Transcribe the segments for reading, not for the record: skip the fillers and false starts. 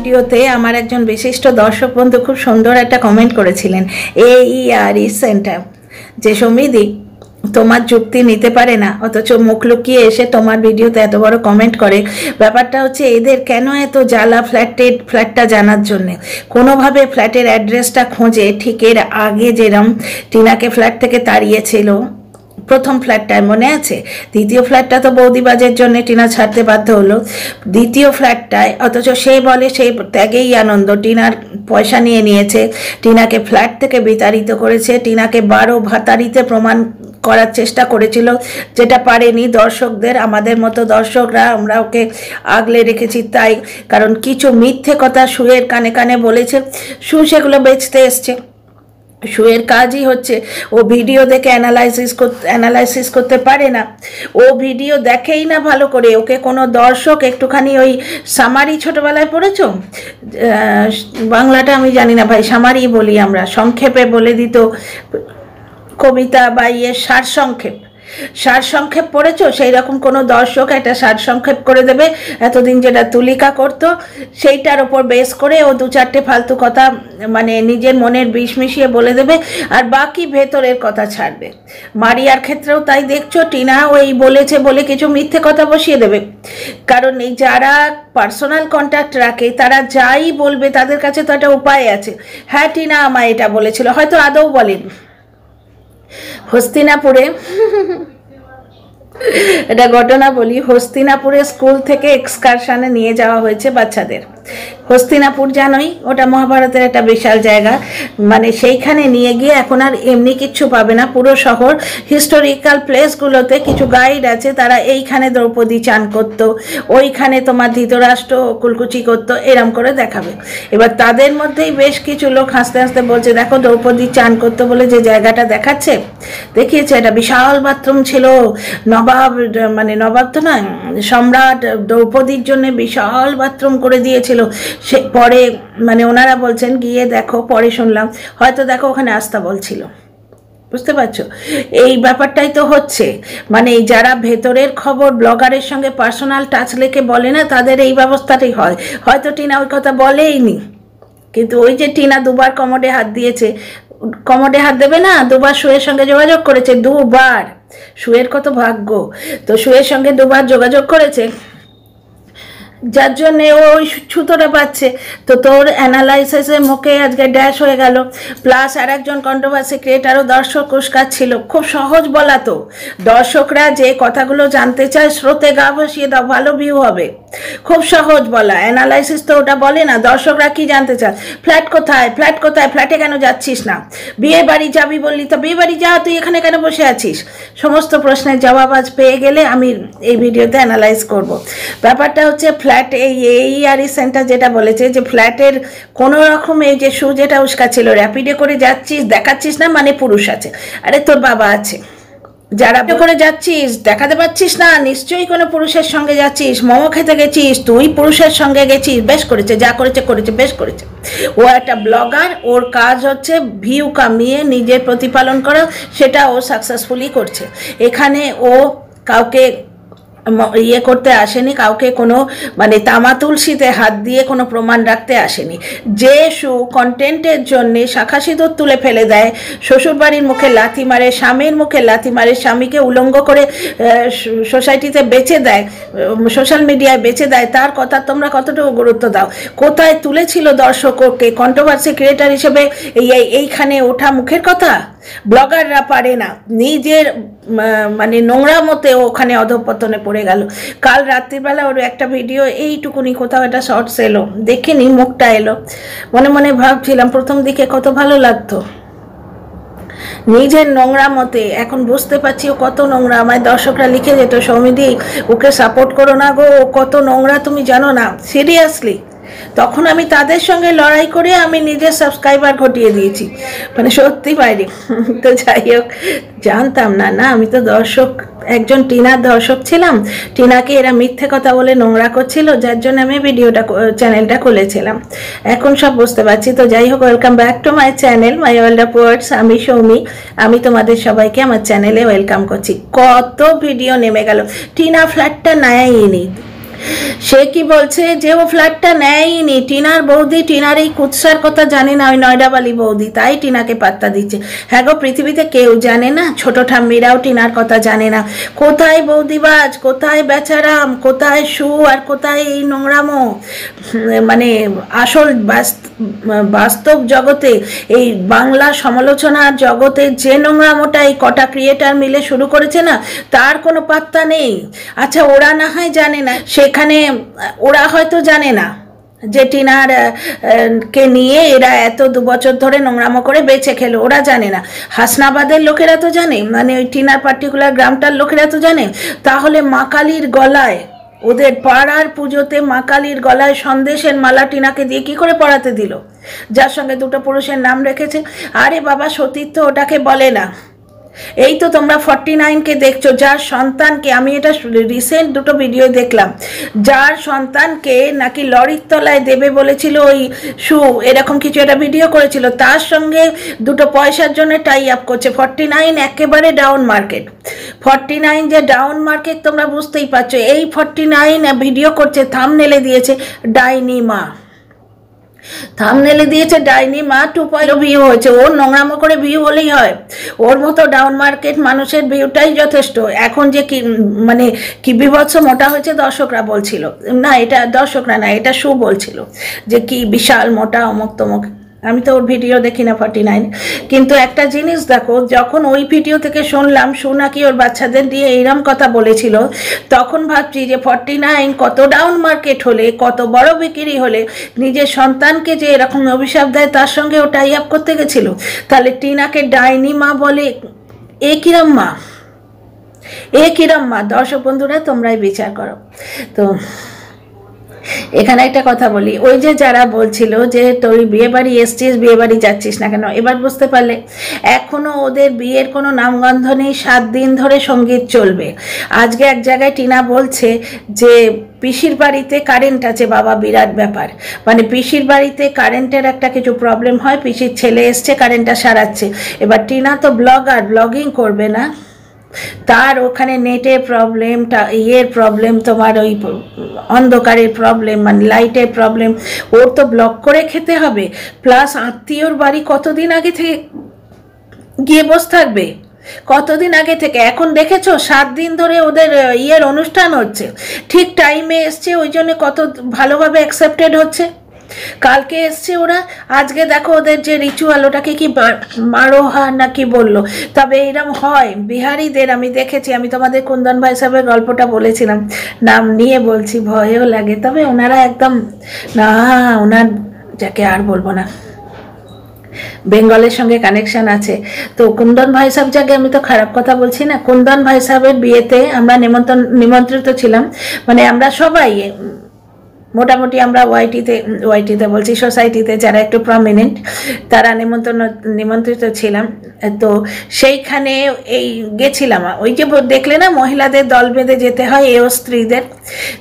ভিডিওতে আমার একজন বিশিষ্ট দর্শক বন্ধু খুব সুন্দর একটা কমেন্ট করেছিলেন, AERE সেন্টার, যে সমিতি তোমার যুক্তি নিতে পারে না অথচ মুখ লুকিয়ে এসে তোমার ভিডিওতে এত বড় কমেন্ট করে। ব্যাপারটা হচ্ছে এদের কেন এত জ্বালা ফ্ল্যাটটা জানার জন্যে কোনোভাবে ফ্ল্যাটের অ্যাড্রেসটা খোঁজে। ঠিক এর আগে যেরম টিনাকে ফ্ল্যাট থেকে তাড়িয়েছিল প্রথম ফ্ল্যাটটায়, মনে আছে? দ্বিতীয় ফ্ল্যাটটা তো বৌদিবাজের জন্য টিনা ছাড়তে বাধ্য হলো। দ্বিতীয় ফ্ল্যাটটায় অথচ সে বলে সেই ত্যাগেই আনন্দ, টিনার পয়সা নিয়ে নিয়েছে, টিনাকে ফ্ল্যাট থেকে বিতাড়িত করেছে, টিনাকে 12 ভাতারিতে প্রমাণ করার চেষ্টা করেছিল, যেটা পারেনি। দর্শকদের, আমাদের মতো দর্শকরা, আমরা ওকে আগলে রেখেছি তাই, কারণ কিছু মিথ্যে কথা সুয়ের কানে কানে বলেছে, সু সেগুলো বেচতে এসছে। শুয়ের কাজই হচ্ছে ও ভিডিও দেখে অ্যানালাইসিস করতে পারে না, ও ভিডিও দেখেই না ভালো করে। ওকে কোনো দর্শক একটুখানি ওই সামারি, ছোটোবেলায় পড়েছো বাংলাটা আমি জানি না ভাই, সামারি বলি আমরা, সংক্ষেপে বলে দিত কবিতা বা সারসংক্ষেপ পড়েছো, সেই রকম কোনো দর্শক একটা সারসংক্ষেপ করে দেবে। এতদিন যেটা তুলিকা করতো সেইটার ওপর বেস করে ও 2-4টে ফালতু কথা মানে নিজের মনের বিষ মিশিয়ে বলে দেবে, আর বাকি ভেতরের কথা ছাড়বে। মারিয়ার ক্ষেত্রেও তাই দেখছো, টিনা ওই বলেছে বলে কিছু মিথ্যে কথা বসিয়ে দেবে, কারণ এই যারা পার্সোনাল কন্ট্যাক্ট রাখে তারা যাই বলবে তাদের কাছে তো একটা উপায় আছে। হ্যাঁ, টিনা আমায় এটা বলেছিল, হয়তো আদৌ বলেনি। হস্তিনাপুরে এটা ঘটনা বলি, হস্তিনাপুরে স্কুল থেকে এক্সকারশনে নিয়ে যাওয়া হয়েছে বাচ্চাদের। হস্তিনাপুর জানোই, ওটা মহাভারতের একটা বিশাল জায়গা, মানে সেইখানে নিয়ে গিয়ে এখন আর এমনি কিচ্ছু পাবে না। পুরো শহর হিস্টোরিক্যাল প্লেসগুলোতে কিছু গাইড আছে, তারা এইখানে দ্রৌপদী চান করতো, ওইখানে তোমার ধৃতরাষ্ট্র কুলকুচি করতো, এরম করে দেখাবে। এবার তাদের মধ্যেই বেশ কিছু লোক হাসতে হাসতে বলছে, দেখো দ্রৌপদী চান করতো বলে যে জায়গাটা দেখিয়েছে, এটা বিশাল বাথরুম ছিল, নবাব তো নয়, সম্রাট দ্রৌপদীর জন্য বিশাল বাথরুম করে দিয়েছিল। সে পরে মানে ওনারা বলছেন গিয়ে দেখো, পরে শুনলাম হয়তো দেখো ওখানে আস্তাবল ছিল। বুঝতে পারছো, এই ব্যাপারটাই তো হচ্ছে, মানে যারা ভেতরের খবর ব্লগারের সঙ্গে পার্সোনাল টাচ লেকে বলে না, তাদের এই ব্যবস্থাটাই হয়। হয়তো টিনা ওই কথা বলেইনি, কিন্তু ওই যে টিনা দুবার কমোডে হাত দিয়েছে, কমোডে হাত দেবে না, দুবার শুয়ের সঙ্গে যোগাযোগ করেছে, দুবার। শুয়ের কত ভাগ্য, তো শুয়ের সঙ্গে দুবার যোগাযোগ করেছে, যার জন্যে ওই ছুতোটা পাচ্ছে। তো তোর অ্যানালাইসিসের মুখে আজকে ড্যাশ হয়ে গেল। প্লাস আর একজন কন্ট্রোভার্সি ক্রিয়েটারও দর্শক উস্কাচ্ছিল। খুব সহজ বলা তো, দর্শকরা যে কথাগুলো জানতে চায় স্রোতে গা ভাসিয়ে দাও, ভালো ভিউ হবে। খুব সহজ বলা, অ্যানালাইসিস তো ওটা বলে না। দর্শকরা কি জানতে চায়? ফ্ল্যাট কোথায়, ফ্ল্যাটে কেন যাচ্ছিস না? বিয়ে বাড়ি যাবি বললি তো বিয়ে বাড়ি যা, তুই এখানে কেন বসে আছিস? সমস্ত প্রশ্নের জবাব আজ পেয়ে গেলে আমি এই ভিডিওতে অ্যানালাইজ করব। ব্যাপারটা হচ্ছে ফ্ল্যাট, AERE সেন্টার যেটা বলেছে যে ফ্ল্যাটের কোনো রকম এই যে শু যেটা উস্কাচ্ছিল, র্যাপিডে করে যাচ্ছিস দেখাচ্ছিস না মানে পুরুষ আছে। আরে তোর বাবা আছে, যারা করে যাচ্ছিস দেখাতে পাচ্ছিস না, নিশ্চয়ই কোনো পুরুষের সঙ্গে যাচ্ছিস, মোমো খেতে গেছিস, তুই পুরুষের সঙ্গে গেছিস, বেশ করেছে, যা করেছে বেশ করেছে। ও একটা ব্লগার, ওর কাজ হচ্ছে ভিউ কামিয়ে নিজের প্রতিপালন করা, সেটা ও সাকসেসফুলি করছে। এখানে ও কাউকে ইয়ে করতে আসেনি, কাউকে কোনো মানে তামা তুলসীতে হাত দিয়ে কোনো প্রমাণ রাখতে আসেনি। যে কন্টেন্টের জন্যে শাখা সিঁদুর তুলে ফেলে দেয়, শ্বশুরবাড়ির মুখে লাথি মারে, স্বামীর মুখে লাথি মারে, স্বামীকে উলঙ্গ করে সোসাইটিতে বেচে দেয়, সোশ্যাল মিডিয়ায় বেচে দেয়, তার কথা তোমরা কতটুকু গুরুত্ব দাও? কোথায় তুলেছিল দর্শক ওকে কন্ট্রোভার্সি ক্রিয়েটার হিসেবে? এইখানে ওঠা মুখের কথা ব্লগাররা পারে না, নিজের মানে নোংরা মতে ওখানে অধঃপতনে পড়ে গেল। কাল রাত্রিবেলা ওর একটা ভিডিও এইটুকুনি কোথাও একটা শর্টস এলো, দেখিনি, মুখটা এলো, মনে মনে ভাবছিলাম প্রথম দিকে কত ভালো লাগতো নিজের নোংরা মতে। এখন বুঝতে পারছি ও কত নোংরা। আমায় দর্শকরা লিখে যেত, সৌমিদি ওকে সাপোর্ট করো না গো, ও কত নোংরা তুমি জানো না। সিরিয়াসলি তখন আমি তাদের সঙ্গে লড়াই করে আমি নিজের সাবস্ক্রাইবার ঘটিয়ে দিয়েছি, মানে সত্যি বাইরে। তো যাই হোক, জানতাম না, আমি তো দর্শক, একজন টিনার দর্শক ছিলাম। টিনাকে এরা মিথ্যে কথা বলে নোংরা করছিল, যার জন্য আমি চ্যানেলটা খুলেছিলাম। এখন সব বুঝতে পারছি। তো যাই হোক, welcome back to my channel, my world of words. আমি সৌমি, আমি তোমাদের সবাইকে আমার চ্যানেলে ওয়েলকাম করছি। কত ভিডিও নেমে গেল, টিনা ফ্ল্যাটটা নেয়নি, সে কি বলছে যে ও ফ্ল্যাটটা নেয়নি, টিনার বৌদি টিনার এই কুৎসার কথা জানে না, ওই নয়ডাবালি বৌদি, তাই টিনাকে পাত্তা দিচ্ছে। হ্যাঁ গো, পৃথিবীতে কেউ জানে না, ছোট ঠাম্মিরাও টিনার কথা জানে না। কোথায় বৌদিবাজ, কোথায় বেচারাম, কোথায় সু, আর কোথায় এই নোংরামো? মানে আসল বাস্তব জগতে, এই বাংলা সমালোচনার জগতে যে নোংরামোটা এই কটা ক্রিয়েটার মিলে শুরু করেছে না, তার কোনো পাত্তা নেই। আচ্ছা, ওরা না হয় জানে না, সেখানে ওরা হয়তো জানে না যে টিনার কে নিয়ে এরা এত 2 বছর ধরে নোংরামো করে বেঁচে খেলো, ওরা জানে না। হাসনাবাদের লোকেরা তো জানে, মানে ওই টিনার পার্টিকুলার গ্রামটার লোকেরা তো জানে। তাহলে মা কালীর গলায়, ওদের পাড়ার পুজোতে মা কালীর গলায় সন্দেশের মালা টিনাকে দিয়ে কি করে পরাতে দিল, যার সঙ্গে 2টো পুরুষের নাম রেখেছে? আরে বাবা, সতীত্ব ওটাকে বলে না। এই তো তোমরা 49কে দেখছো, যার সন্তানকে, আমি এটা রিসেন্ট 2টো ভিডিও দেখলাম, যার সন্তানকে নাকি লরির তলায় দেবে বলেছিল ওই সু, এরকম কিছু একটা ভিডিও করেছিল, তার সঙ্গে 2টো পয়সার জন্য টাই আপ করছে। 49 একেবারে ডাউন মার্কেট। 49 যে ডাউন মার্কেট তোমরা বুঝতেই পারছো। এই 49 ভিডিও করছে, থাম্বনেলে দিয়েছে ডাইনি মা, থাম্বনেলে দিয়েছে ডাইনি মা, 2.0 ভিউ হয়েছে। ওর নোংরামো করে ভিউ হলেই হয়, ওর মতো ডাউন মার্কেট মানুষের ভিউটাই যথেষ্ট। এখন যে কি মানে কি বিভৎস মোটা হয়েছে দর্শকরা বলছিল, না এটা দর্শকরা না, এটা সু বলছিল যে কি বিশাল মোটা অমুক তমুক। আমি তো ওর ভিডিও দেখি না 49, কিন্তু একটা জিনিস দেখো, যখন ওই ভিডিও থেকে শুনলাম সু নাকি ওর বাচ্চাদের দিয়ে এইরকম কথা বলেছিল, তখন ভাবছি যে 49 কত ডাউন মার্কেট হলে, কত বড় বিক্রি হলে নিজের সন্তানকে যে এরকম অভিশাপ দেয়, তার সঙ্গে ও টাই আপ করতে গেছিল। তাহলে টিনাকে ডাইনি মা বলে, এ কিরম মা, এ কিরম মা? দর্শক বন্ধুরা তোমরাই বিচার করো। তো এখানে একটা কথা বলি, ওই যে যারা বলছিল যে তুই বিয়ে বাড়ি এসছিস, বিয়ে বাড়ি যাচ্ছিস না কেন, এবার বুঝতে পারলে এখনো ওদের বিয়ের কোনো নামগন্ধ নেই। 7 দিন ধরে সঙ্গীত চলবে। আজকে এক জায়গায় টিনা বলছে যে পিসির বাড়িতে কারেন্ট আছে, বাবা বিরাট ব্যাপার, মানে পিসির বাড়িতে কারেন্টের একটা কিছু প্রবলেম হয়, পিসির ছেলে এসছে কারেন্টটা সারাচ্ছে। এবার টিনা তো ব্লগার, ব্লগিং করবে না, তার ওখানে নেটের প্রবলেম, ইয়ের প্রবলেম, তোমার ওই অন্ধকারের প্রবলেম, মানে লাইটের প্রবলেম, ওর তো ব্লক করে খেতে হবে। প্লাস আত্মীয়র বাড়ি কতদিন আগে থেকে গিয়ে বসে থাকবে, কতদিন আগে থেকে। এখন দেখেছো 7 দিন ধরে ওদের ইয়ের অনুষ্ঠান হচ্ছে, ঠিক টাইমে এসছে, ওই জন্য কত ভালোভাবে অ্যাকসেপ্টেড হচ্ছে। কালকে এসছে ওরা, আজকে দেখো ওদের যে রিচুয়াল, ওটাকে কি মারোহা না কি বললো। তবে এরম হয় বিহারিদের, আমি দেখেছি, আমি তোমাদের কুন্দন ভাই সাহেবের গল্পটা বলেছিলাম, নাম নিয়ে বলছি, ভয়ও লাগে। তবে ওনারা একদম না, ওনার যাকে আর বলবো না, বেঙ্গলের সঙ্গে কানেকশন আছে। তো কুন্দন ভাই সাহেব যাকে, আমি তো খারাপ কথা বলছি না, কুন্দন ভাই সাহেবের বিয়েতে আমরা নিমন্ত্রিত ছিলাম, মানে আমরা সবাই মোটামুটি আমরা ওয়াইটিতে বলছি, সোসাইটিতে যারা একটু প্রমিনেন্ট তারা নিমন্ত্রিত ছিলাম। তো সেইখানে এই গেছিলাম, ওই যে দেখলে না মহিলাদের দল বেঁধে যেতে হয়, এও স্ত্রীদের,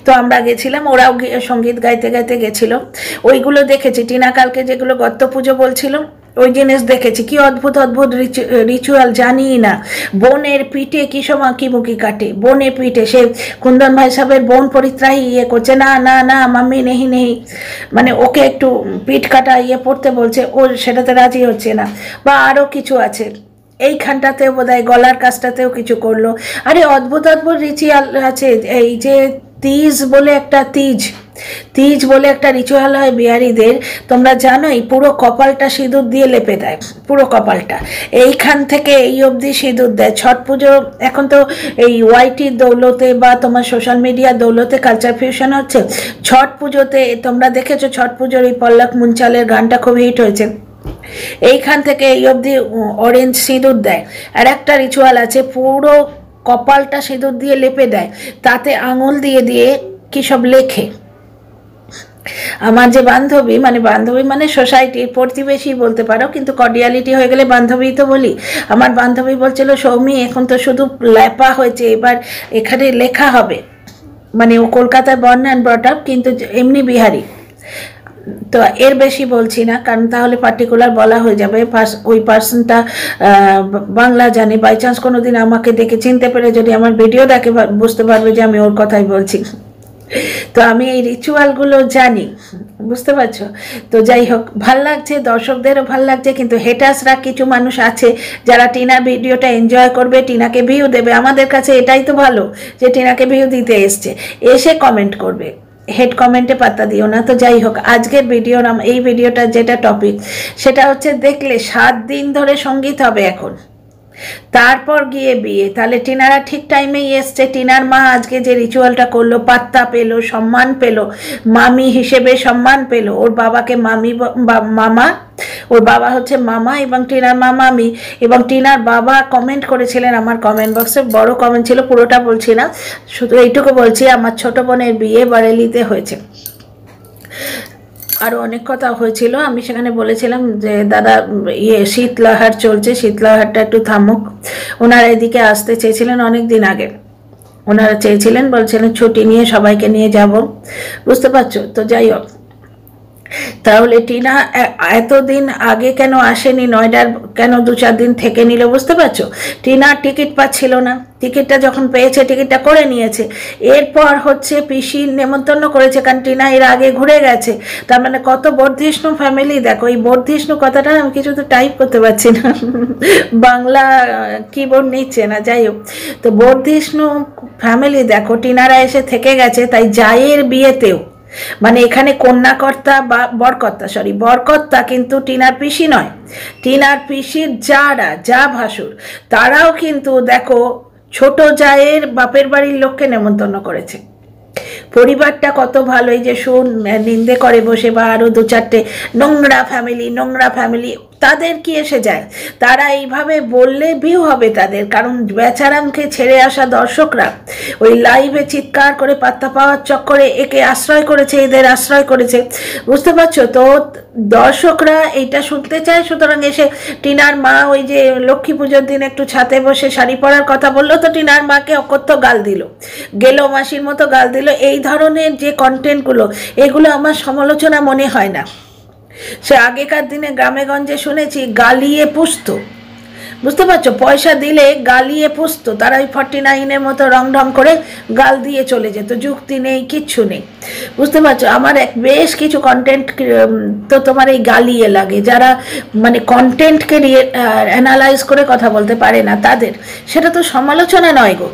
তো আমরা গেছিলাম, ওরাও সঙ্গীত গাইতে গাইতে গেছিলো। ওইগুলো দেখেছি। টিনা কালকে যেগুলো গত্ত পুজো বলছিল, ওই জিনিস দেখেছি, কি অদ্ভুত অদ্ভুত রিচুয়াল জানি না। বোনের পিঠে কি সময় কি মুখি কাটে, বোনের পিঠে, সে কুন্দন ভাই সাহেবের বোন পরিত্রাহী ইয়ে করছে, না না না মাম্মি নেহি নেহি, মানে ওকে একটু পিঠ কাটা ইয়ে পড়তে বলছে, ও সেটাতে রাজি হচ্ছে না। বা আরও কিছু আছে, এইখানটাতেও বোধহয় গলার কাছটাতেও কিছু করলো। আরে অদ্ভুত অদ্ভুত রিচুয়াল আছে। এই যে তিজ বলে একটা রিচুয়াল হয় বিহারিদের, তোমরা জানোই, পুরো কপালটা সিঁদুর দিয়ে লেপে দেয়, পুরো কপালটা এইখান থেকে এই অবধি সিঁদুর দেয়। ছট পুজো এখন তো এই ওয়াইটির দৌলতে বা তোমার সোশ্যাল মিডিয়ার দৌলতে কালচার ফিউশন হচ্ছে। ছট পুজোতে তোমরা দেখেছো, ছট পুজোর এই পল্লক মুঞ্চালের গানটা খুব হিট হয়েছে, এইখান থেকে এই অবধি অরেঞ্জ সিঁদুর দেয়। আর একটা রিচুয়াল আছে, পুরো কপালটা সিঁদুর দিয়ে লেপে দেয়, তাতে আঙুল দিয়ে দিয়ে কি সব লেখে। আমার যে বান্ধবী মানে সোসাইটির প্রতিবেশী বলতে পারো, কিন্তু কর্ডিয়ালিটি হয়ে গেলে বান্ধবী তো বলি। আমার বান্ধবী বলছিল, সৌমি এখন তো শুধু লেপা হয়েছে, এবার এখানে লেখা হবে। মানে ও কলকাতায় বর্ন অ্যান্ড ব্রট আপ, কিন্তু এমনি বিহারি। তো এর বেশি বলছি না, কারণ তাহলে পার্টিকুলার বলা হয়ে যাবে। ওই পার্সনটা বাংলা জানে, বাই চান্স কোনোদিন আমাকে দেখে চিনতে পেরে যদি আমার ভিডিও দেখে বুঝতে পারবে যে আমি ওর কথাই বলছি। তো আমি এই রিচুয়ালগুলো জানি, বুঝতে পারছো? তো যাই হোক, ভাল লাগছে, দর্শকদেরও ভাল লাগছে, কিন্তু হেটার্সরা কিছু মানুষ আছে যারা টিনার ভিডিওটা এনজয় করবে, টিনাকে ভিউ দেবে। আমাদের কাছে এটাই তো ভালো যে টিনাকে ভিউ দিতে এসছে, এসে কমেন্ট করবে, হেড কমেন্টে পাত্তা দিও না। তো যাই হোক, আজকের ভিডিওর এই ভিডিওটার যেটা টপিক সেটা হচ্ছে, দেখলে 7 দিন ধরে সঙ্গীত হবে এখন, তারপর গিয়ে বিয়ে। তাহলে টিনারা ঠিক টাইমেই এসছে। টিনার মা আজকে যে রিচুয়ালটা করলো, পাত্তা পেলো, সম্মান পেলো, মামি হিসেবে সম্মান পেলো। ওর বাবাকে মামি, মামা, ওর বাবা হচ্ছে মামা এবং টিনার মা মামি। এবং টিনার বাবা কমেন্ট করেছিলেন আমার কমেন্ট বক্সে, বড় কমেন্ট ছিল, পুরোটা বলছি না, শুধু এইটুকু বলছি, আমার ছোট বোনের বিয়ে বারেলিতে হয়েছে। আরও অনেক কথা হয়েছিল, আমি সেখানে বলেছিলাম যে দাদা শীতলহার চলছে, শীতলহারটা একটু থামুক। ওনারা এদিকে আসতে চেয়েছিলেন অনেক দিন আগে, ওনারা চেয়েছিলেন, বলছিলেন ছুটি নিয়ে সবাইকে নিয়ে যাব, বুঝতে পারছো? তো যাই হোক, তাহলে টিনা এতদিন আগে কেন আসেনি, নয়ডার কেন 2-4 দিন থেকে নিল, বুঝতে পারছো? টিনার টিকিট পাচ্ছিল না, টিকিটটা যখন পেয়েছে টিকিটটা করে নিয়েছে। এরপর হচ্ছে পিসির নেমন্তন্ন করেছে, কারণ টিনা এর আগে ঘুরে গেছে। তার মানে কত বর্ধিষ্ণু ফ্যামিলি দেখো। এই বর্ধিষ্ণু কথাটা আমি কিছু তো টাইপ করতে পারছি না, বাংলা কিবোর্ড নিচ্ছে না, যাই হোক। তো বর্ধিষ্ণু ফ্যামিলি দেখো, টিনারা এসে থেকে গেছে। তাই জায়ের বিয়েতেও, মানে এখানে কন্যাকর্তা বা বরকর্তা কিন্তু টিনার পিসি নয়, টিনার পিসির যারা যা ভাসুর, তারাও কিন্তু দেখো ছোট জায়ের বাপের বাড়ির লোককে নেমন্তন্ন করেছে। পরিবারটা কত ভালো, এই যে নিন্দে করে বসে, বা আরও 2-4টে নোংরা ফ্যামিলি, তাদের কি এসে যায়? তারা এইভাবে বললে ভিউ হবে তাদের, কারণ বেচারামকে ছেড়ে আসা দর্শকরা ওই লাইভে চিৎকার করে পাত্তা পাওয়ার চক্করে একে আশ্রয় করেছে, এদের আশ্রয় করেছে, বুঝতে পারছো? তো দর্শকরা এইটা শুনতে চায়। সুতরাং এসে টিনার মা ওই যে লক্ষ্মী পুজোর দিন একটু ছাতে বসে শাড়ি পরার কথা বললো, তো টিনার মাকে অকথ্য গাল দিল, গেলো মাসির মতো গাল দিল। এই ধরনের যে কন্টেন্টগুলো, এগুলো আমার সমালোচনা মনে হয় না। সে আগেকার দিনে গ্রামে গঞ্জে শুনেছি গালিয়ে পুষতো, বুঝতে পারছো? পয়সা দিলে গালিয়ে পুষতো, তারা ওই 49-এর মতো রং ঢং করে গাল দিয়ে চলে যেত, যুক্তি নেই, কিচ্ছু নেই, বুঝতে পারছো? আমার বেশ কিছু কন্টেন্ট তো তোমার এই গালিয়ে লাগে, যারা মানে কন্টেন্টকে অ্যানালাইজ করে কথা বলতে পারে না তাদের, সেটা তো সমালোচনা নয় গো।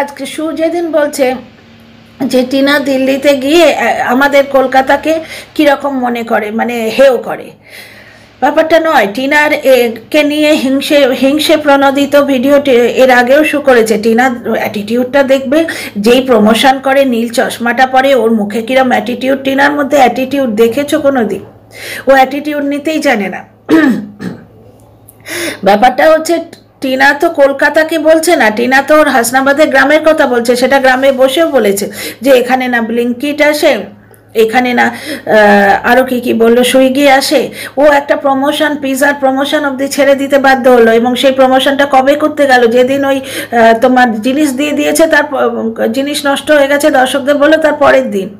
আজকে যেদিন বলছে যে টিনা দিল্লিতে গিয়ে আমাদের কলকাতাকে কীরকম মনে করে, মানে হেও করে, ব্যাপারটা নয়। টিনার কে নিয়ে হিংসে প্রণোদিত ভিডিও এর আগেও শু করেছে। টিনার অ্যাটিটিউডটা দেখবে, যেই প্রমোশন করে, নীল চশমাটা পরে, ওর মুখে কিরম অ্যাটিটিউড। টিনার মধ্যে অ্যাটিটিউড দেখেছো কোনো দিন? ও অ্যাটিটিউড নিতেই জানে না। ব্যাপারটা হচ্ছে, টিনা তো কলকাতাকে বলছে না, টিনা তো ওর হাসনাবাদের গ্রামের কথা বলছে। সেটা গ্রামে বসেও বলেছে যে এখানে না ব্লিঙ্কিট আসে, এখানে না আরও কি বললো, সুইগি আসে। ও একটা প্রমোশন, পিজার প্রমোশন অবধি ছেড়ে দিতে বাধ্য হলো। এবং সেই প্রমোশনটা কবে করতে গেল? যেদিন ওই তোমার জিনিস দিয়ে দিয়েছে, তার জিনিস নষ্ট হয়ে গেছে, দর্শকদের বললো তার পরের দিন।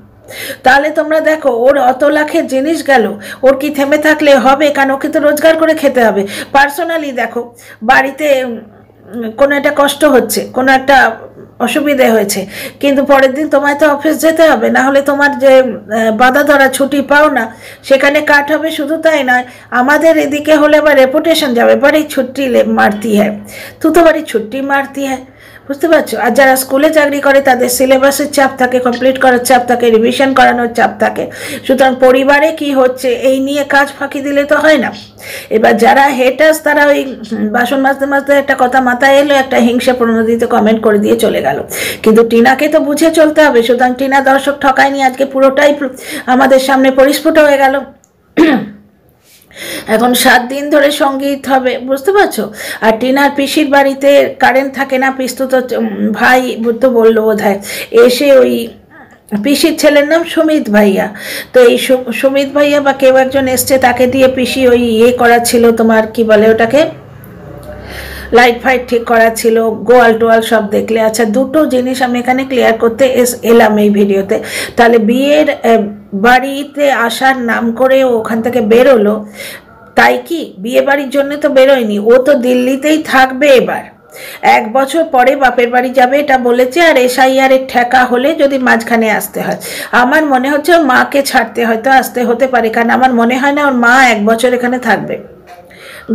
তাহলে তোমরা দেখো, ওর অত লাখের জিনিস গেল, ওর কি থেমে থাকলে হবে? কারণ ওকে তো রোজগার করে খেতে হবে। পার্সোনালি দেখো, বাড়িতে কোনো একটা কষ্ট হচ্ছে, কোনো একটা অসুবিধে হয়েছে, কিন্তু পরের দিন তোমায় তো অফিস যেতে হবে, না হলে তোমার যে বাধা ধরা ছুটি পাও না, সেখানে কাট হবে। শুধু তাই নয়, আমাদের এদিকে হলে আবার রেপুটেশন যাবে, বাড়ি ছুটি মারতি হ্যাঁ, তু তো বাড়ি ছুটি মারতি হ্যাঁ, বুঝতে পারছো? আর যারা স্কুলে চাকরি করে তাদের সিলেবাসের চাপ থাকে, কমপ্লিট করার চাপ থাকে, রিভিশন করানোর চাপ থাকে। সুতরাং পরিবারে কি হচ্ছে এই নিয়ে কাজ ফাঁকি দিলে তো হয় না। এবার যারা হেটার্স, তারা ওই বাসন মাজতে মাজতে একটা কথা মাথায় এলো, একটা হিংসা প্রণোদিত কমেন্ট করে দিয়ে চলে গেল। কিন্তু টিনাকে তো বুঝে চলতে হবে। সুতরাং টিনা দর্শক ঠকায়নি, আজকে পুরোটাই আমাদের সামনে পরিস্ফুট হয়ে গেল। এখন 7 দিন ধরে সঙ্গীত হবে, বুঝতে পারছো? আর টিনার পিসির বাড়িতে কারেন্ট থাকে না, পিস্তুত ভাই তো বললো বোধহয়, এসে ওই পিসির ছেলের নাম সুমিত ভাইয়া, তো এই সুমিত ভাইয়া বা কেউ একজন এসছে, তাকে দিয়ে পিসি ওই করাচ্ছিল, তোমার কি বলে ওটাকে, লাইট ফাইট ঠিক করা ছিল, গোয়াল টোয়াল সব দেখলে। আচ্ছা, দুটো জিনিস আমি এখানে ক্লিয়ার করতে এলাম এই ভিডিওতে। তাহলে বিয়ের বাড়িতে আসার নাম করে ওখান থেকে বেরোলো, তাই কি বিয়ে বাড়ির জন্য তো বেরোয়নি, ও তো দিল্লিতেই থাকবে এবার। 1 বছর পরে বাপের বাড়ি যাবে এটা বলেছে, আর SIR এর ঠেকা হলে যদি মাঝখানে আসতে হয়। আমার মনে হচ্ছে ওর মাকে ছাড়তে হয়তো আসতে হতে পারে, কারণ আমার মনে হয় না ওর মা 1 বছর এখানে থাকবে।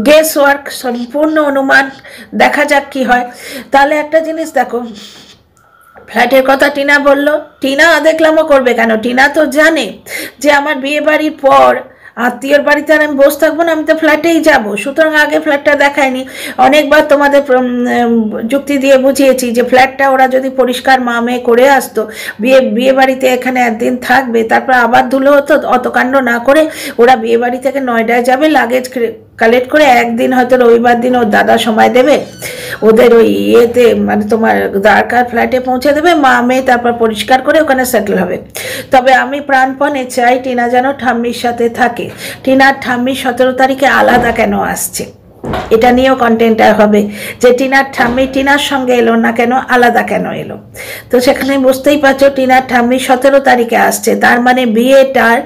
গেস ওয়ার্ক, সম্পূর্ণ অনুমান, দেখা যাক কি হয়। তাহলে একটা জিনিস দেখো, ফ্ল্যাটের কথা টিনা বলল, টিনা দেখলামও করবে কেন, টিনা তো জানে যে আমার বিয়ে বাড়ির পর আত্মীয়র বাড়িতে আর আমি বসে থাকবো না, আমি তো ফ্ল্যাটেই যাব, সুতরাং আগে ফ্ল্যাটটা দেখায়নি। অনেকবার তোমাদের যুক্তি দিয়ে বুঝিয়েছি যে ফ্ল্যাটটা ওরা যদি পরিষ্কার মা মেয়ে করে আসতো, বিয়ে বাড়িতে এখানে একদিন থাকবে, তারপর আবার ধুলো হতো, অত কাণ্ড না করে ওরা বিয়ে বাড়ি থেকে নয়ডায় যাবে, লাগেজ কালেক্ট করে একদিন হয়তো রবিবার দিন ওর দাদা সময় দেবে, ওদের ওই ইয়েতে মানে তোমার দ্বারকার ফ্ল্যাটে পৌঁছে দেবে, মা মেয়ে তারপর পরিষ্কার করে ওখানে সেটেল হবে। তবে আমি প্রাণপণে চাই টিনা যেন ঠাম্মির সাথে থাকে। টিনার ঠাম্মি 17 তারিখে আলাদা কেন আসছে, এটা নিয়েও কন্টেন্ট হবে যে টিনার ঠাম্মি টিনার সঙ্গে এলো না কেন, আলাদা কেন এলো। তো সেখানে বুঝতেই পারছো টিনার ঠাম্মি 17 তারিখে আসছে, তার মানে বিয়েটার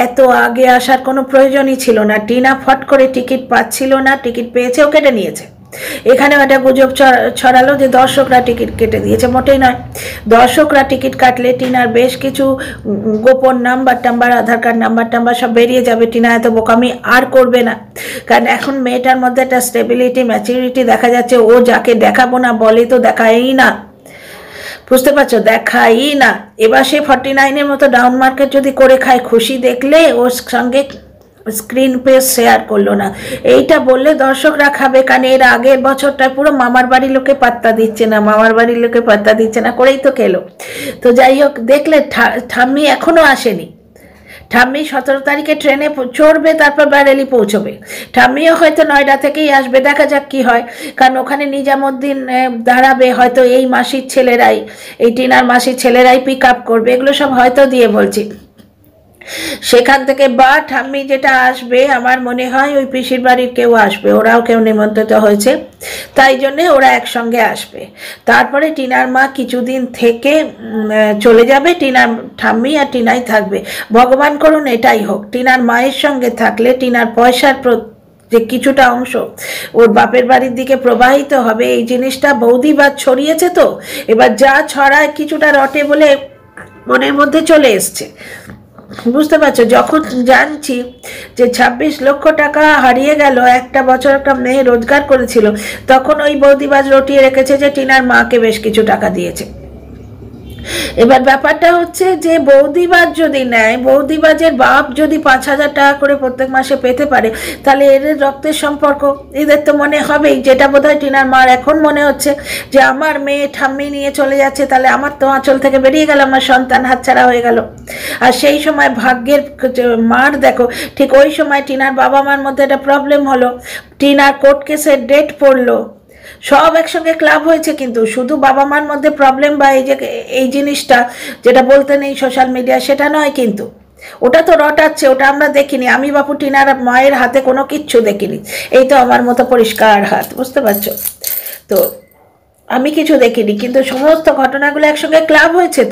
এত আগে আসার কোনো প্রয়োজনই ছিল না। টিনা ফট করে টিকিট পাচ্ছিল না, টিকিট পেয়েছেও কেটে নিয়েছে। এখানেও একটা গুজব ছড়ালো যে দর্শকরা টিকিট কেটে দিয়েছে, মোটেই নয়। দর্শকরা টিকিট কাটলে টিনার বেশ কিছু গোপন নাম্বার টাম্বার, আধার কার্ড নাম্বার টাম্বার সব বেরিয়ে যাবে। টিনা এত বোকামি আর করবে না, কারণ এখন মেয়েটার মধ্যে একটা স্টেবিলিটি, ম্যাচুরিটি দেখা যাচ্ছে। ও যাকে দেখাবো না বলে তো দেখাই না, বুঝতে পারছো, দেখাই না। এবার সে 49-এর মতো ডাউন মার্কেট যদি করে খায়, খুশি দেখলে ওর সঙ্গে স্ক্রিন পেজ শেয়ার করলো না, এইটা বললে দর্শকরা খাবে। কারণ এর আগের বছরটায় পুরো মামার বাড়ির লোকে পাত্তা দিচ্ছে না, মামার বাড়ির লোকে পাত্তা দিচ্ছে না করেই তো খেলো। তো যাই হোক, দেখলে ঠাম্মি এখনো আসেনি। ঠাম্মি 17 তারিখে ট্রেনে চড়বে, তারপর বারেলি পৌঁছবে। ঠাম্মিও হয়তো নয়ডা থেকেই আসবে, দেখা যাক কি হয়। কারণ ওখানে নিজামুদ্দিন দাঁড়াবে, হয়তো এই মাসির ছেলেরাই, এই টিনার মাসির ছেলেরাই পিক আপ করবে, এগুলো সব হয়তো দিয়ে বলছি। সেখান থেকে বা ঠাম্মি যেটা আসবে, আমার মনে হয় ওই পিসির বাড়ির কেউ আসবে, ওরাও কেউ নিমন্ত্রিত হয়েছে, তাই জন্যে ওরা একসঙ্গে আসবে। তারপরে টিনার মা কিছুদিন থেকে চলে যাবে, টিনার ঠাম্মি আর টিনাই থাকবে। ভগবান করুন এটাই হোক। টিনার মায়ের সঙ্গে থাকলে টিনার পয়সার যে কিছুটা অংশ ওর বাপের বাড়ির দিকে প্রবাহিত হবে, এই জিনিসটা বৌদিবাদ ছড়িয়েছে। তো এবার যা ছড়ায় কিছুটা রটে বলে মনের মধ্যে চলে এসছে, বুঝতে পারছো। যখন জানছি যে 26 লক্ষ টাকা হারিয়ে গেল, একটা বছর একটা মেয়ে রোজগার করেছিল, তখন ওই বৌদিবাজ রটিয়ে রেখেছে যে টিনার মাকে বেশ কিছু টাকা দিয়েছে। এবার ব্যাপারটা হচ্ছে যে বৌদিবাজ যদি নেয়, বৌদিবাজের বাপ যদি 5,000 টাকা করে প্রত্যেক মাসে পেতে পারে, তাহলে এদের রক্তের সম্পর্ক, এদের তো মনে হবেই। যেটা বোধহয় টিনার মার এখন মনে হচ্ছে যে আমার মেয়ে ঠাম্মি নিয়ে চলে যাচ্ছে, তাহলে আমার তো আঁচল থেকে বেরিয়ে গেল, আমার সন্তান হাতছাড়া হয়ে গেল। আর সেই সময় ভাগ্যের মার দেখো, ঠিক ওই সময় টিনার বাবা মার মধ্যে একটা প্রবলেম হলো, টিনার কোর্ট কেসের ডেট পড়লো, সব একসঙ্গে ক্লাব হয়েছে। কিন্তু শুধু বাবা মার মধ্যে প্রবলেম বা এই জিনিসটা যেটা বলতে নেই সোশ্যাল মিডিয়া, সেটা নয়, কিন্তু ওটা তো রটাচ্ছে, ওটা আমরা দেখিনি। আমি বাপু টিনার মায়ের হাতে কোনো কিচ্ছু দেখিনি, এই তো আমার মতো পরিষ্কার হাত, বুঝতে পারছো তো, আমি কিছু দেখিনি, কিন্তু সমস্ত ঘটনাগুলো একসঙ্গে ক্লাব হয়েছে।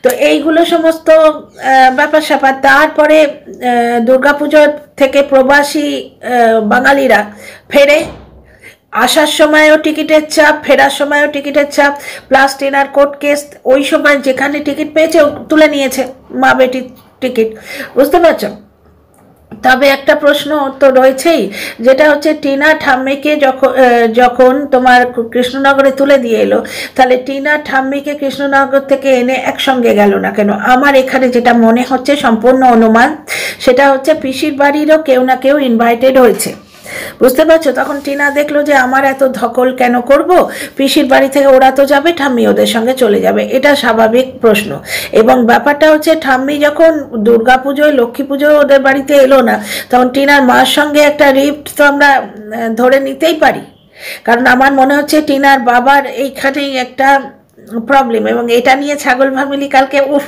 তো এইগুলো সমস্ত ব্যাপার স্যাপার। তারপরে দুর্গাপুজো থেকে প্রবাসী বাঙালিরা ফেরে, আসার সময়ও টিকিটের চাপ, ফেরার সময়ও টিকিটের চাপ, প্লাস টিনার কোর্ট কেস, ওই সময় যেখানে টিকিট পেয়েছে তুলে নিয়েছে মা বেটির টিকিট, বুঝতে পারছো। তবে একটা প্রশ্ন তো রয়েছেই, যেটা হচ্ছে টিনা ঠাম্মিকে যখন তোমার কৃষ্ণনগরে তুলে দিয়ে এলো, তাহলে টিনা ঠাম্মিকে কৃষ্ণনগর থেকে এনে একসঙ্গে গেল না কেন? আমার এখানে যেটা মনে হচ্ছে, সম্পূর্ণ অনুমান, সেটা হচ্ছে পিসির বাড়িরও কেউ না কেউ ইনভাইটেড হয়েছে, বুঝতে পারছো। তখন টিনা দেখলো যে আমার এত ধকল কেন করব, পিসির বাড়ি থেকে ওরা তো যাবে, ঠাম্মি ওদের সঙ্গে চলে যাবে, এটা স্বাভাবিক প্রশ্ন। এবং ব্যাপারটা হচ্ছে ঠাম্মি যখন দুর্গাপুজোয়, লক্ষ্মী পুজোয় ওদের বাড়িতে এলো না, তখন টিনার মার সঙ্গে একটা রিফট তো আমরা ধরে নিতেই পারি। কারণ আমার মনে হচ্ছে টিনার বাবার এইখানেই একটা প্রবলেম, এবং এটা নিয়ে ছাগল ফ্যামিলি কালকে উফ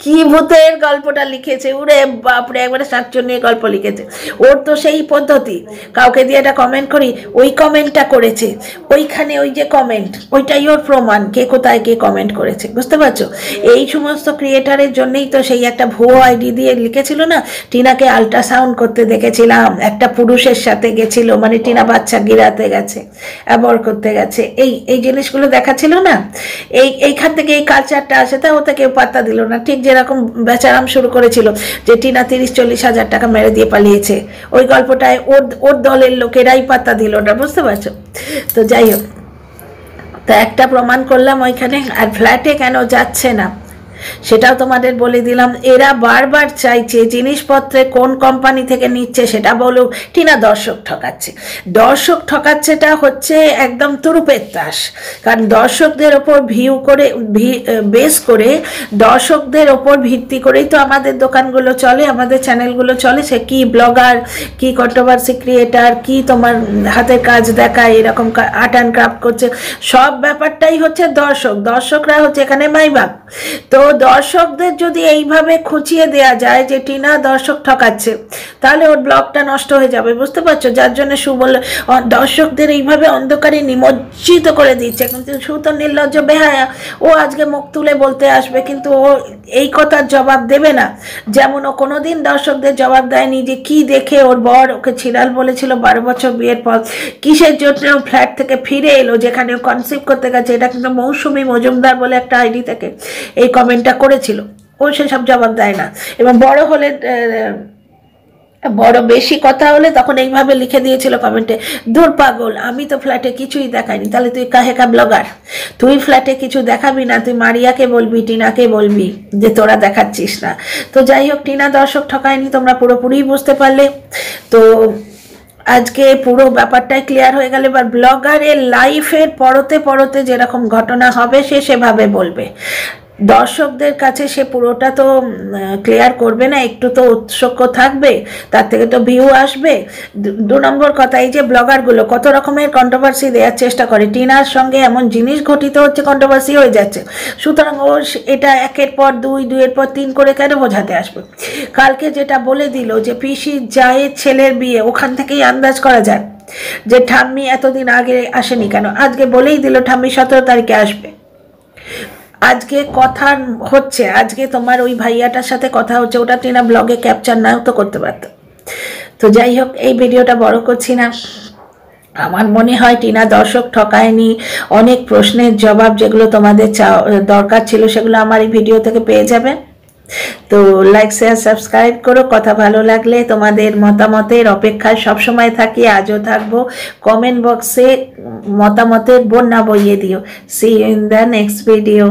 কি ভূতের গল্পটা লিখেছে, উড়ে বাপরে, একবারে শাকচুন্নির গল্প লিখেছে। ওর তো সেই পদ্ধতি, কাউকে দিয়ে একটা কমেন্ট করি, ওই কমেন্টটা করেছে, ওইখানে ওই যে কমেন্ট, ওইটাই ওর প্রমাণ কে কোথায় কে কমেন্ট করেছে, বুঝতে পারছো? এই সমস্ত ক্রিয়েটারের জন্যই তো সেই একটা ভুয়ো আইডি দিয়ে লিখেছিল না, টিনাকে আল্ট্রাসাউন্ড করতে দেখেছিলাম, একটা পুরুষের সাথে গেছিল, মানে টিনা বাচ্চা গিরাতে গেছে, অ্যাবর্ট করতে গেছে, এই এই জিনিসগুলো দেখাচ্ছিল না। এইখান থেকে এই কালচারটা আসে, তা ওতে কেউ পাত্তা দিল না। ঠিক যেরকম বেচারাম শুরু করেছিল যে টিনা 30-40 হাজার টাকা মেরে দিয়ে পালিয়েছে, ওই গল্পটায় ওর দলের লোকেরাই পাত্তা দিল না, বুঝতে পারছো? তো যাই হোক, তা একটা প্রমাণ করলাম ওইখানে। আর ফ্ল্যাটে কেন যাচ্ছে না সেটাও তোমাদের বলে দিলাম। এরা বারবার চাইছে জিনিসপত্রে কোন কোম্পানি থেকে নিচ্ছে সেটা বলুক, টিনা দর্শক ঠকাচ্ছে। দর্শক ঠকাচ্ছেটা হচ্ছে একদম তুরুপের তাস, কারণ দর্শকদের ওপর ভিউ করে বেস করে, দর্শকদের ওপর ভিত্তি করেই তো আমাদের দোকানগুলো চলে, আমাদের চ্যানেলগুলো চলে। সে কি ব্লগার, কি কন্ট্রোভার্সি ক্রিয়েটার, কি তোমার হাতের কাজ দেখায়, এরকম আর্ট অ্যান্ড ক্রাফট করছে, সব ব্যাপারটাই হচ্ছে দর্শক। দর্শকরা হচ্ছে এখানে মাইবাগ। তো দর্শকদের যদি এইভাবে খুঁচিয়ে দেয়া যায় যে টিনা দর্শক ঠকাচ্ছে, তাহলে ওর ব্লগটা নষ্ট হয়ে যাবে, বুঝতে পারছো? যার জন্য সুবল দর্শকদের এইভাবে অন্ধকারে নিমজ্জিত করে দিচ্ছে। কিন্তু সু তো নির্লজ্জ বেহায়া, ও আজকে মুখ তুলে বলতে আসবে, কিন্তু ও এই কথার জবাব দেবে না। যেমন ও কোনোদিন দর্শকদের জবাব দেয়নি যে কি দেখে ওর বর ওকে ছিড়াল বলেছিল 12 বছর বিয়ের পর, কিসের জন্য ফ্ল্যাট থেকে ফিরে এলো যেখানে ও কনসিভ করতে গেছে। এটা কিন্তু মৌসুমী মজুমদার বলে একটা আইডি থেকে এই কমেন্টটা করেছিল, ও সেসব জবাব দেয় না। এবং বড় হলে, বড় বেশি কথা হলে তখন এইভাবে লিখে দিয়েছিল কমেন্টে, দূর পাগল, আমি তো ফ্ল্যাটে কিছুই দেখাইনি। তাহলে তুই কাহেকা ব্লগার? তুই ফ্ল্যাটে কিছু দেখাবি না, তুই মারিয়াকে বলবি, টিনাকে বলবি যে তোরা দেখাচ্ছিস না। তো যাই হোক, টিনা দর্শক ঠকায়নি, তোমরা পুরোপুরি বুঝতে পারলে। তো আজকে পুরো ব্যাপারটাই ক্লিয়ার হয়ে গেল। এবার ব্লগারের লাইফের পরতে পরতে যেরকম ঘটনা হবে সে সেভাবে বলবে। দর্শকদের কাছে সে পুরোটা তো ক্লিয়ার করবে না, একটু তো উৎসুক থাকবে, তার থেকে তো ভিউ আসবে। 2 নম্বর কথা, এই যে ব্লগারগুলো কত রকমের কন্ট্রোভার্সি দেওয়ার চেষ্টা করে, টিনার সঙ্গে এমন জিনিস ঘটিত হচ্ছে, কন্ট্রোভার্সি হয়ে যাচ্ছে। সুতরাং ও এটা 1-এর পর 2, 2-এর পর 3 করে কেন বোঝাতে আসবে? কালকে যেটা বলে দিল যে পিসির জায়ের ছেলের বিয়ে, ওখান থেকেই আন্দাজ করা যায় যে ঠাম্মি এতদিন আগে আসেনি কেন। আজকে বলেই দিল ঠাম্মি 17 তারিখে আসবে। আজকে কথা হচ্ছে, আজকে তোমার ওই ভাইয়াটার সাথে কথা হচ্ছে, ওটা টিনা ব্লগে ক্যাপচার নাও তো করতে পারতো। তো যাই হোক, এই ভিডিওটা বড় করছি না। আমার মনে হয় টিনা দর্শক ঠকায়নি। অনেক প্রশ্নের জবাব যেগুলো তোমাদের দরকার ছিল সেগুলো আমার এই ভিডিও থেকে পেয়ে যাবে। তো লাইক, শেয়ার, সাবস্ক্রাইব করো। কথা ভালো লাগলে তোমাদের মতামতের অপেক্ষায় সবসময় থাকি, আজও থাকবো। কমেন্ট বক্সে মতামতের বন্যা বইয়ে দিও। See you in the next video.